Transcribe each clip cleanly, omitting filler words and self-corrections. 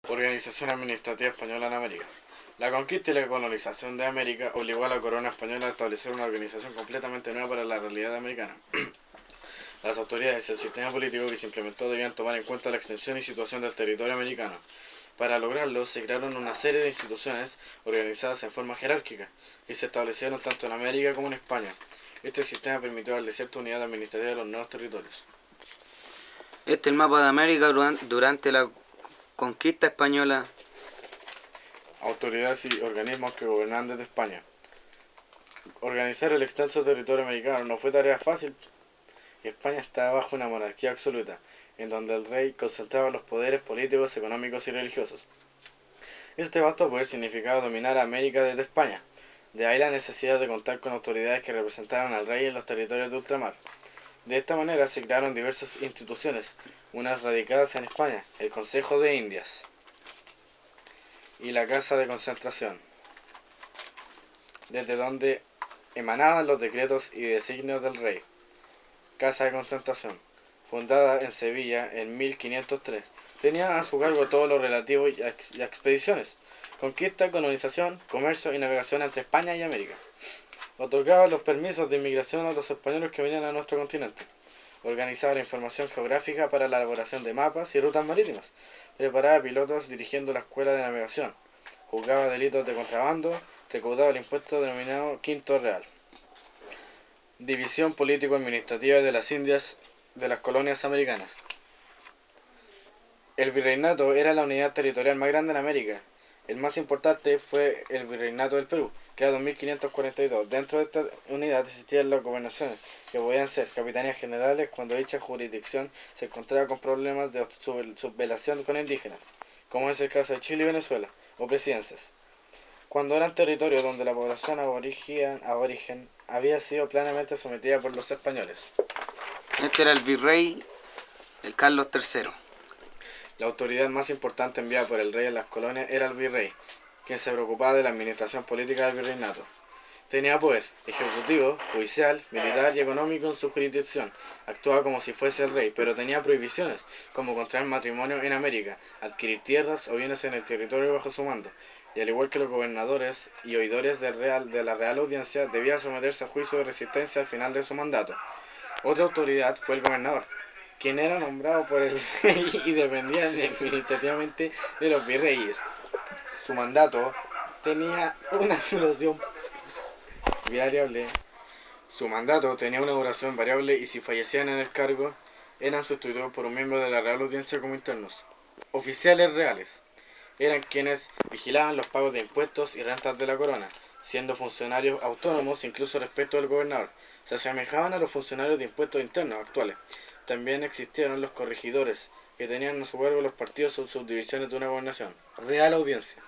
Organización Administrativa Española en América. La conquista y la colonización de América obligó a la corona española a establecer una organización completamente nueva para la realidad americana. Las autoridades y el sistema político que se implementó debían tomar en cuenta la extensión y situación del territorio americano. Para lograrlo, se crearon una serie de instituciones organizadas en forma jerárquica, que se establecieron tanto en América como en España. Este sistema permitió darle cierta unidad administrativa a los nuevos territorios. Este es el mapa de América durante la conquista española. Autoridades y organismos que gobernaban desde España. Organizar el extenso territorio americano no fue tarea fácil. España estaba bajo una monarquía absoluta, en donde el rey concentraba los poderes políticos, económicos y religiosos. Este vasto poder significaba dominar a América desde España. De ahí la necesidad de contar con autoridades que representaran al rey en los territorios de ultramar. De esta manera se crearon diversas instituciones, unas radicadas en España, el Consejo de Indias y la Casa de Concentración, desde donde emanaban los decretos y designios del rey. Casa de Concentración, fundada en Sevilla en 1503, tenía a su cargo todo lo relativo a expediciones, conquista, colonización, comercio y navegación entre España y América. Otorgaba los permisos de inmigración a los españoles que venían a nuestro continente. Organizaba la información geográfica para la elaboración de mapas y rutas marítimas. Preparaba pilotos dirigiendo la escuela de navegación. Juzgaba delitos de contrabando. Recaudaba el impuesto denominado Quinto Real. División político-administrativa de las Indias de las colonias americanas. El virreinato era la unidad territorial más grande en América. El más importante fue el virreinato del Perú, creado en 1542. Dentro de esta unidad existían las gobernaciones, que podían ser capitanías generales cuando dicha jurisdicción se encontraba con problemas de sublevación con indígenas, como es el caso de Chile y Venezuela, o presidencias, cuando eran territorios donde la población aborigen había sido plenamente sometida por los españoles. Este era el virrey, el Carlos III. La autoridad más importante enviada por el rey en las colonias era el virrey, quien se preocupaba de la administración política del virreinato. Tenía poder ejecutivo, judicial, militar y económico en su jurisdicción. Actuaba como si fuese el rey, pero tenía prohibiciones, como contraer matrimonio en América, adquirir tierras o bienes en el territorio bajo su mando, y al igual que los gobernadores y oidores de la Real Audiencia, debía someterse a juicio de resistencia al final de su mandato. Otra autoridad fue el gobernador, quien era nombrado por el rey y dependía administrativamente de los virreyes. Su mandato tenía una duración variable. Su mandato tenía una duración variable y si fallecían en el cargo, eran sustituidos por un miembro de la Real Audiencia como internos. Oficiales reales eran quienes vigilaban los pagos de impuestos y rentas de la corona, siendo funcionarios autónomos incluso respecto del gobernador. Se asemejaban a los funcionarios de impuestos internos actuales. También existieron los corregidores, que tenían a su cargo los partidos o subdivisiones de una gobernación. Real Audiencia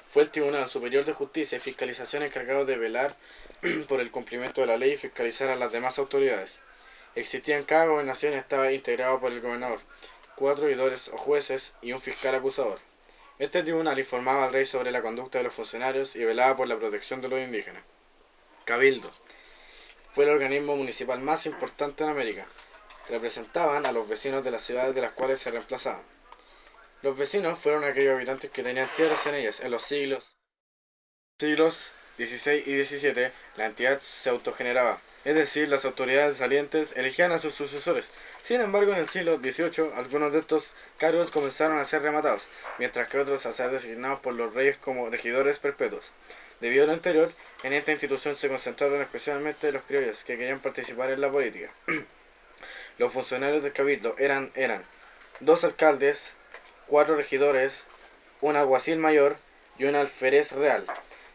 fue el Tribunal Superior de Justicia y Fiscalización encargado de velar por el cumplimiento de la ley y fiscalizar a las demás autoridades. Existían cada gobernación y estaba integrado por el gobernador, 4 oidores o jueces y un fiscal acusador. Este tribunal informaba al rey sobre la conducta de los funcionarios y velaba por la protección de los indígenas. Cabildo fue el organismo municipal más importante en América. Representaban a los vecinos de las ciudades de las cuales se reemplazaban. Los vecinos fueron aquellos habitantes que tenían tierras en ellas. En los siglos XVI y XVII, la entidad se autogeneraba, es decir, las autoridades salientes elegían a sus sucesores. Sin embargo, en el siglo XVIII, algunos de estos cargos comenzaron a ser rematados, mientras que otros a ser designados por los reyes como regidores perpetuos. Debido a lo anterior, en esta institución se concentraron especialmente los criollos que querían participar en la política. Los funcionarios del cabildo eran 2 alcaldes, 4 regidores, un alguacil mayor y un alférez real.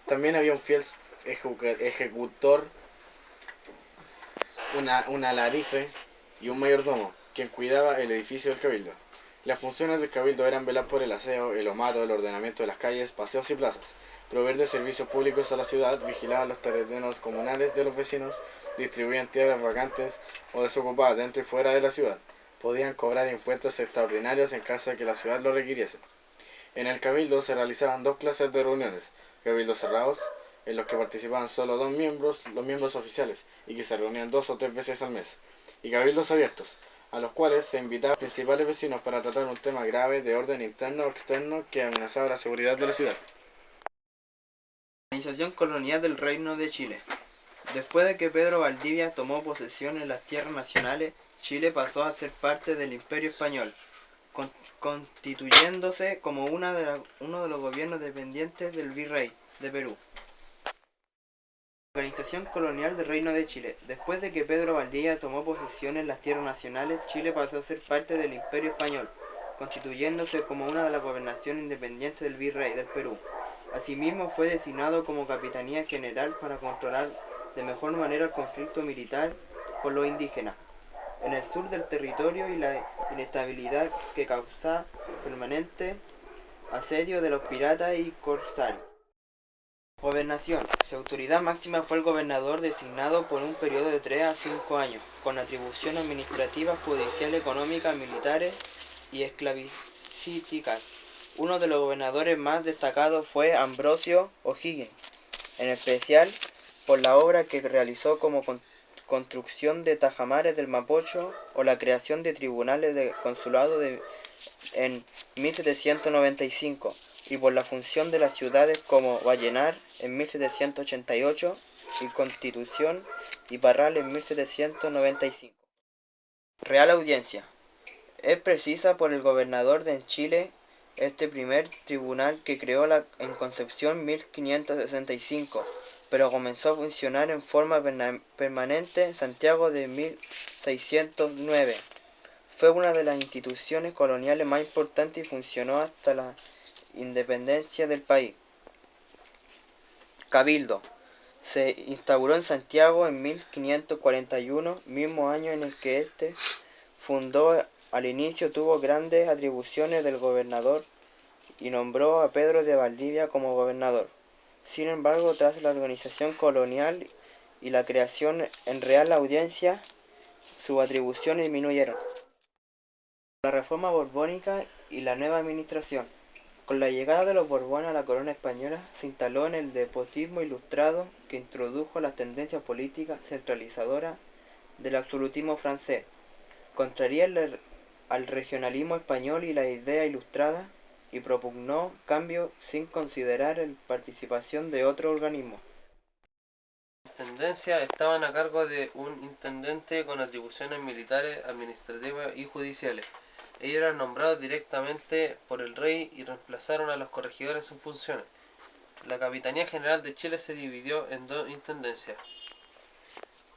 También había un fiel ejecutor, un alarife y un mayordomo, quien cuidaba el edificio del cabildo. Las funciones del cabildo eran velar por el aseo, el ahumado, el ordenamiento de las calles, paseos y plazas, proveer de servicios públicos a la ciudad, vigilar los terrenos comunales de los vecinos, distribuían tierras vacantes o desocupadas dentro y fuera de la ciudad. Podían cobrar impuestos extraordinarios en caso de que la ciudad lo requiriese. En el cabildo se realizaban 2 clases de reuniones: cabildos cerrados, en los que participaban solo 2 miembros, los miembros oficiales, y que se reunían 2 o 3 veces al mes, y cabildos abiertos, a los cuales se invitaba a los principales vecinos para tratar un tema grave de orden interno o externo que amenazaba la seguridad de la ciudad. Organización colonial del Reino de Chile. Después de que Pedro Valdivia tomó posesión en las tierras nacionales, Chile pasó a ser parte del Imperio Español, constituyéndose como uno de los gobiernos dependientes del Virrey de Perú. Organización colonial del Reino de Chile. Después de que Pedro Valdivia tomó posesión en las tierras nacionales, Chile pasó a ser parte del Imperio Español, constituyéndose como una de las gobernaciones independientes del Virrey del Perú. Asimismo, fue designado como Capitanía General para controlar de mejor manera el conflicto militar con los indígenas en el sur del territorio y la inestabilidad que causaba permanente asedio de los piratas y corsarios. Gobernación. Su autoridad máxima fue el gobernador designado por un periodo de 3 a 5 años, con atribuciones administrativas, judiciales, económicas, militares y esclavocíticas. Uno de los gobernadores más destacados fue Ambrosio O'Higgins, en especial por la obra que realizó como construcción de tajamares del Mapocho o la creación de tribunales de consulado en 1795 y por la función de las ciudades como Vallenar en 1788 y Constitución y Parral en 1795. Real Audiencia. Es precisa por el gobernador de Chile este primer tribunal que creó en Concepción 1565, pero comenzó a funcionar en forma permanente en Santiago de 1609. Fue una de las instituciones coloniales más importantes y funcionó hasta la independencia del país. Cabildo. Se instauró en Santiago en 1541, mismo año en el que este fundó. Al inicio tuvo grandes atribuciones del gobernador y nombró a Pedro de Valdivia como gobernador. Sin embargo, tras la organización colonial y la creación en Real Audiencia, sus atribuciones disminuyeron. La reforma borbónica y la nueva administración. Con la llegada de los Borbones a la corona española, se instaló en el despotismo ilustrado que introdujo las tendencias políticas centralizadoras del absolutismo francés, contraria al regionalismo español y la idea ilustrada, y propugnó cambios sin considerar la participación de otros organismos. Las intendencias estaban a cargo de un intendente con atribuciones militares, administrativas y judiciales. Ellos eran nombrados directamente por el rey y reemplazaron a los corregidores en sus funciones. La Capitanía General de Chile se dividió en dos intendencias.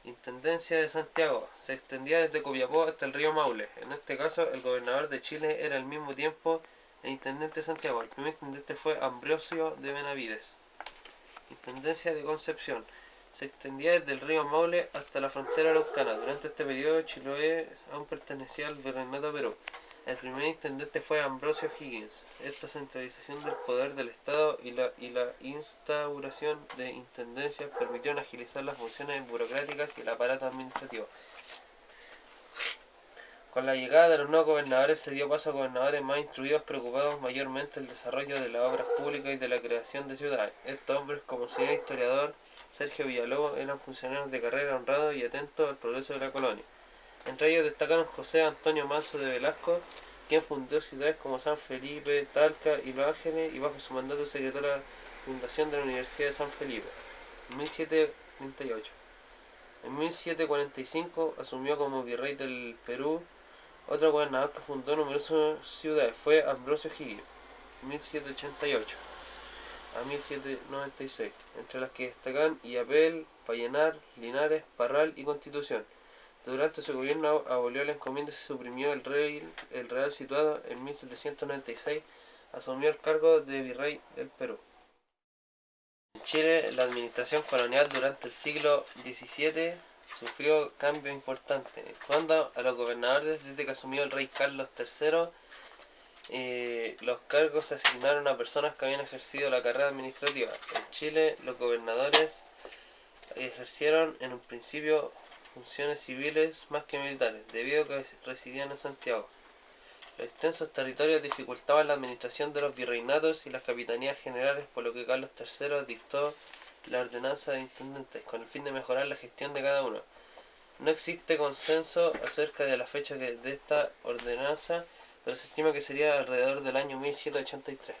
Intendencia de Santiago. Se extendía desde Copiapó hasta el río Maule. En este caso, el gobernador de Chile era al mismo tiempo el intendente de Santiago. El primer intendente fue Ambrosio de Benavides. Intendencia de Concepción. Se extendía desde el río Maule hasta la frontera araucana. Durante este periodo, Chiloé aún pertenecía al Virreinato de Perú. El primer intendente fue Ambrosio O'Higgins. Esta centralización del poder del Estado y la instauración de intendencias permitieron agilizar las funciones burocráticas y el aparato administrativo. Con la llegada de los nuevos gobernadores se dio paso a gobernadores más instruidos, preocupados mayormente del desarrollo de las obras públicas y de la creación de ciudades. Estos hombres, como sería el historiador Sergio Villalobos, eran funcionarios de carrera honrados y atentos al progreso de la colonia. Entre ellos destacaron José Antonio Manso de Velasco, quien fundó ciudades como San Felipe, Talca y Los Ángeles, y bajo su mandato se decretó la fundación de la Universidad de San Felipe, en 1738. En 1745 asumió como virrey del Perú. Otro gobernador que fundó numerosas ciudades fue Ambrosio O'Higgins, 1788 a 1796, entre las que destacan Illapel, Vallenar, Linares, Parral y Constitución. Durante su gobierno abolió la encomienda y se suprimió el real situado. En 1796 asumió el cargo de virrey del Perú. En Chile, la administración colonial durante el siglo XVII sufrió cambios importantes. Cuando a los gobernadores, desde que asumió el rey Carlos III, los cargos se asignaron a personas que habían ejercido la carrera administrativa. En Chile, los gobernadores ejercieron en un principio funciones civiles más que militares, debido a que residían en Santiago. Los extensos territorios dificultaban la administración de los virreinatos y las capitanías generales, por lo que Carlos III dictó la ordenanza de intendentes, con el fin de mejorar la gestión de cada uno. No existe consenso acerca de la fecha de esta ordenanza, pero se estima que sería alrededor del año 1783.